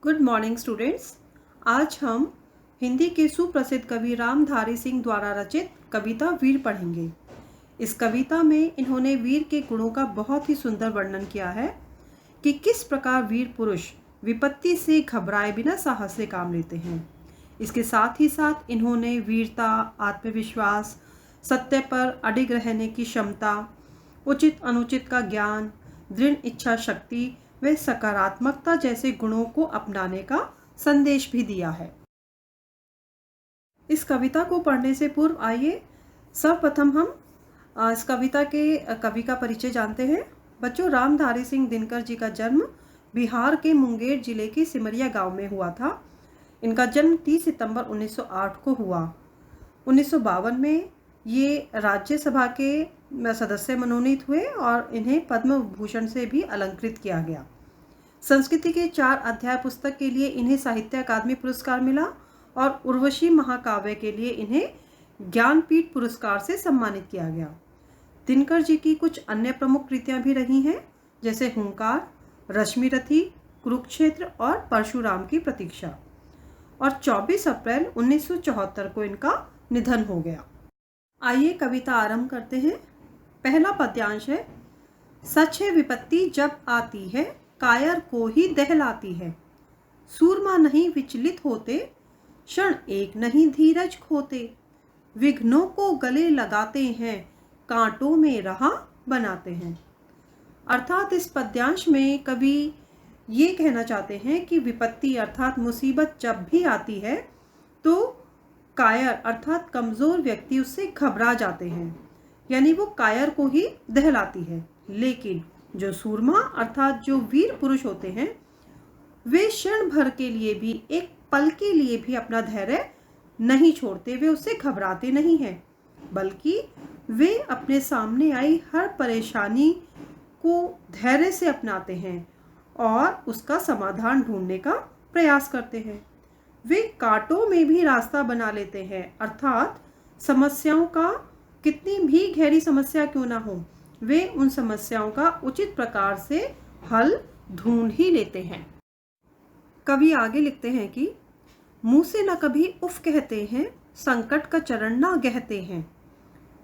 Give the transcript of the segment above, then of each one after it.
Good morning students. आज हम हिंदी के सुप्रसिद्ध कवि रामधारी सिंह द्वारा रचित कविता वीर पढ़ेंगे। इस कविता में इन्होंने वीर के गुणों का बहुत ही सुंदर वर्णन किया है कि किस प्रकार वीर पुरुष विपत्ति से घबराए बिना साहस से काम लेते हैं। इसके साथ ही साथ इन्होंने वीरता, आत्मविश्वास, सत्य पर अडिग रहने की क्षमता, उचित अनुचित का ज्ञान, दृढ़ इच्छा शक्ति व सकारात्मकता जैसे गुणों को अपनाने का संदेश भी दिया है। इस कविता को पढ़ने से पूर्व आइए सर्वप्रथम हम इस कविता के कवि का परिचय जानते हैं। बच्चों, रामधारी सिंह दिनकर जी का जन्म बिहार के मुंगेर जिले के सिमरिया गांव में हुआ था। इनका जन्म 30 सितंबर 1908 को हुआ। 1952 में ये राज्यसभा के सदस्य मनोनीत हुए और इन्हें पद्म विभूषण से भी अलंकृत किया गया। संस्कृति के 4 अध्याय पुस्तक के लिए इन्हें साहित्य अकादमी पुरस्कार मिला और उर्वशी महाकाव्य के लिए इन्हें ज्ञानपीठ पुरस्कार से सम्मानित किया गया। दिनकर जी की कुछ अन्य प्रमुख कृतियां भी रही हैं, जैसे हुंकार, रश्मिरथी, कुरुक्षेत्र और परशुराम की प्रतीक्षा। और 24 अप्रैल 1974 को इनका निधन हो गया। आइए कविता आरंभ करते हैं। पहला पद्यांश है। सच है विपत्ति जब आती है, कायर को ही दहलाती है। सूरमा नहीं विचलित होते, क्षण एक नहीं धीरज खोते। विघ्नों को गले लगाते हैं, कांटों में राह बनाते हैं। अर्थात इस पद्यांश में कवि ये कहना चाहते हैं कि विपत्ति अर्थात मुसीबत जब भी आती है तो कायर अर्थात कमज़ोर व्यक्ति उससे घबरा जाते हैं, यानी वो कायर को ही दहलाती है। लेकिन जो सूरमा अर्थात जो वीर पुरुष होते हैं वे क्षण भर के लिए भी, एक पल के लिए भी अपना धैर्य नहीं छोड़ते। वे उससे घबराते नहीं हैं, बल्कि वे अपने सामने आई हर परेशानी को धैर्य से अपनाते हैं और उसका समाधान ढूंढने का प्रयास करते हैं। वे कांटों में भी रास्ता बना लेते हैं, अर्थात समस्याओं का, कितनी भी गहरी समस्या क्यों ना हो, वे उन समस्याओं का उचित प्रकार से हल ढूंढ ही लेते हैं। कवि आगे लिखते हैं कि मुंह से न कभी उफ कहते हैं, संकट का चरण न गहते हैं।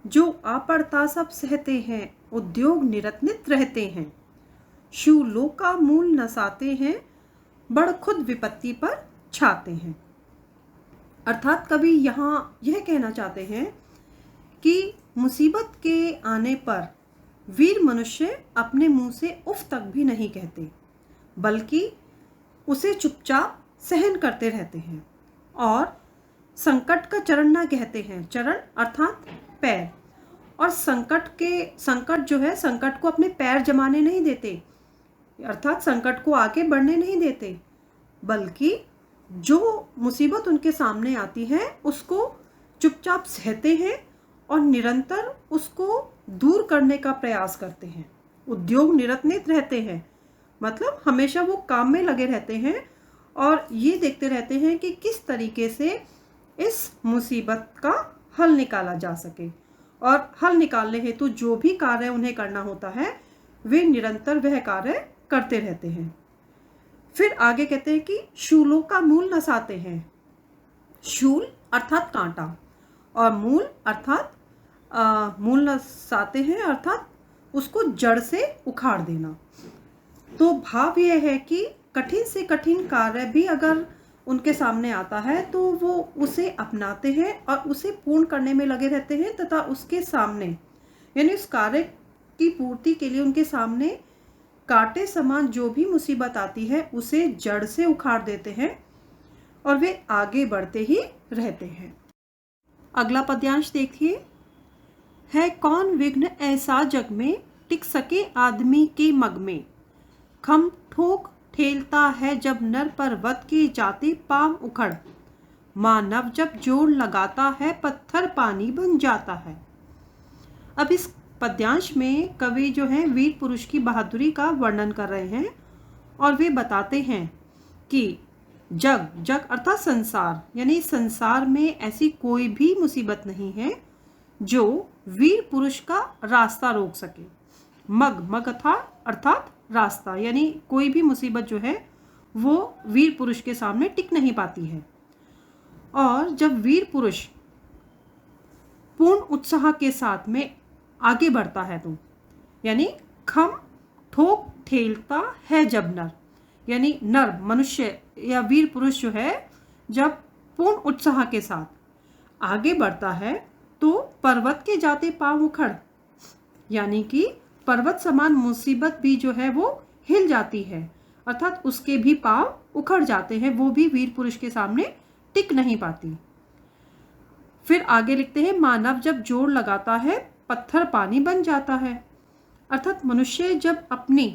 जो आ पड़ता सब सहते हैं, उद्योग निरत्नित रहते हैं। शूलों का मूल नसाते हैं, बड़ खुद विपत्ति पर छाते हैं। अर्थात कवि यहाँ यह कहना चाहते हैं कि मुसीबत के आने पर वीर मनुष्य अपने मुंह से उफ तक भी नहीं कहते, बल्कि उसे चुपचाप सहन करते रहते हैं। और संकट का चरण ना कहते हैं, चरण अर्थात पैर, और संकट जो है, संकट को अपने पैर जमाने नहीं देते, अर्थात संकट को आगे बढ़ने नहीं देते, बल्कि जो मुसीबत उनके सामने आती है उसको चुपचाप सहते हैं और निरंतर उसको दूर करने का प्रयास करते हैं। उद्योग निरत्नित रहते हैं, मतलब हमेशा वो काम में लगे रहते हैं और ये देखते रहते हैं कि किस तरीके से इस मुसीबत का हल निकाला जा सके। और हल निकालने हेतु जो भी कार्य उन्हें करना होता है वे निरंतर वह कार्य करते रहते हैं। फिर आगे कहते हैं कि शूलों का मूल नसाते हैं। शूल अर्थात कांटा और मूल अर्थात मूल नसाते हैं, अर्थात उसको जड़ से उखाड़ देना। तो भाव यह है कि कठिन से कठिन कार्य भी अगर उनके सामने आता है तो वो उसे अपनाते हैं और उसे पूर्ण करने में लगे रहते हैं, तथा उसके सामने, यानी उस कार्य की पूर्ति के लिए उनके सामने कांटे समान जो भी मुसीबत आती है उसे जड़ से उखाड़ देते हैं और वे आगे बढ़ते ही रहते हैं। अगला पद्यांश देखिए। है कौन विघ्न ऐसा जग में, टिक सके आदमी के मग में। खम ठोक ठेलता है जब नर पर्वत के जाते पांव उखड़। मानव जब जोड़ लगाता है, पत्थर पानी बन जाता है। अब इस पद्यांश में कवि जो है वीर पुरुष की बहादुरी का वर्णन कर रहे हैं और वे बताते हैं कि जग, जग अर्थात संसार, यानी संसार में ऐसी कोई भी मुसीबत नहीं है जो वीर पुरुष का रास्ता रोक सके। मग, मग अर्थात रास्ता, यानी कोई भी मुसीबत जो है वो वीर पुरुष के सामने टिक नहीं पाती है। और जब वीर पुरुष पूर्ण उत्साह के साथ में आगे बढ़ता है तो यानी खम ठोक ठेलता है जब नर, यानी नर मनुष्य या वीर पुरुष जो है जब पूर्ण उत्साह के साथ आगे बढ़ता है तो पर्वत के जाते पांव उखड़, यानी कि पर्वत समान मुसीबत भी जो है वो हिल जाती है, अर्थात उसके भी पांव उखड़ जाते हैं, वो भी वीर पुरुष के सामने टिक नहीं पाती। फिर आगे लिखते हैं, मानव जब जोर लगाता है पत्थर पानी बन जाता है। अर्थात मनुष्य जब अपनी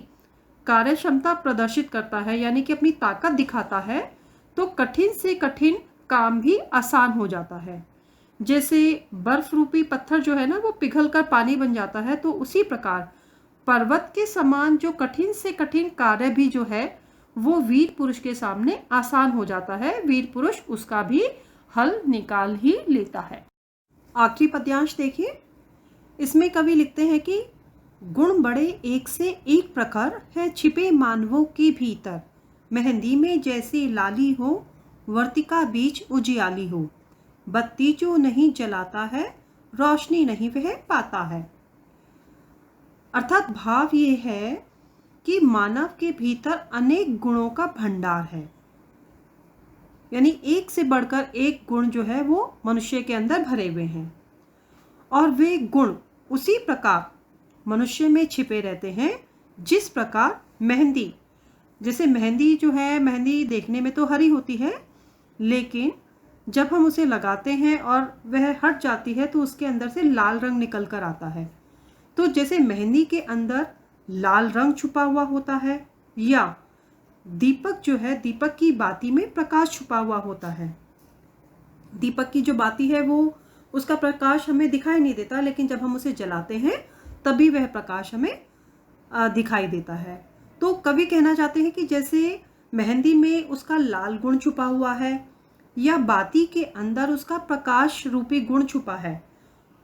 कार्य क्षमता प्रदर्शित करता है यानी कि अपनी ताकत दिखाता है तो कठिन से कठिन काम भी आसान हो जाता है। जैसे बर्फ रूपी पत्थर जो है ना वो पिघलकर पानी बन जाता है, तो उसी प्रकार पर्वत के समान जो कठिन से कठिन कार्य भी जो है वो वीर पुरुष के सामने आसान हो जाता है। वीर पुरुष उसका भी हल निकाल ही लेता है। आखिरी पद्यांश देखिए, इसमें कवि लिखते हैं कि गुण बड़े एक से एक प्रखर है छिपे मानवों के भीतर, मेहंदी में जैसे लाली हो वर्तिका बीच उजियाली हो, बत्ती जो नहीं जलाता है रोशनी नहीं वह पाता है। अर्थात भाव ये है कि मानव के भीतर अनेक गुणों का भंडार है, यानी एक से बढ़कर एक गुण जो है वो मनुष्य के अंदर भरे हुए हैं और वे गुण उसी प्रकार मनुष्य में छिपे रहते हैं जिस प्रकार मेहंदी, जैसे मेहंदी जो है, मेहंदी देखने में तो हरी होती है लेकिन जब हम उसे लगाते हैं और वह हट जाती है तो उसके अंदर से लाल रंग निकल कर आता है। तो जैसे मेहंदी के अंदर लाल रंग छुपा हुआ होता है या दीपक जो है, दीपक की बाती में प्रकाश छुपा हुआ होता है। दीपक की जो बाती है वो उसका प्रकाश हमें दिखाई नहीं देता, लेकिन जब हम उसे जलाते हैं तभी वह प्रकाश हमें दिखाई देता है। तो कवि कहना चाहते हैं कि जैसे मेहंदी में उसका लाल गुण छुपा हुआ है या बाती के अंदर उसका प्रकाश रूपी गुण छुपा है,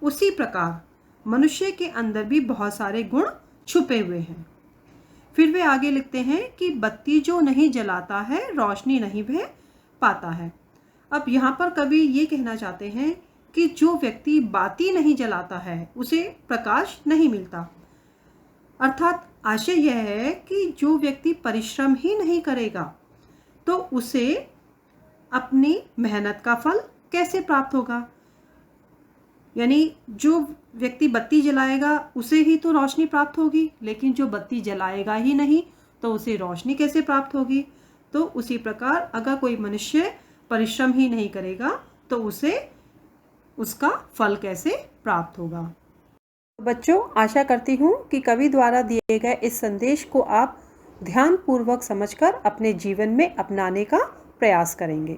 उसी प्रकार मनुष्य के अंदर भी बहुत सारे गुण छुपे हुए हैं। फिर वे आगे लिखते हैं कि बत्ती जो नहीं जलाता है रोशनी नहीं वह पाता है। अब यहाँ पर कवि ये कहना चाहते हैं कि जो व्यक्ति बाती नहीं जलाता है उसे प्रकाश नहीं मिलता। अर्थात आशय यह है कि जो व्यक्ति परिश्रम ही नहीं करेगा तो उसे अपनी मेहनत का फल कैसे प्राप्त होगा। यानी जो व्यक्ति बत्ती जलाएगा उसे ही तो रोशनी प्राप्त होगी, लेकिन जो बत्ती जलाएगा ही नहीं तो उसे रोशनी कैसे प्राप्त होगी। तो उसी प्रकार अगर कोई मनुष्य परिश्रम ही नहीं करेगा तो उसे उसका फल कैसे प्राप्त होगा। बच्चों, आशा करती हूँ कि कवि द्वारा दिए गए इस संदेश को आप ध्यानपूर्वक समझकर अपने जीवन में अपनाने का प्रयास करेंगे।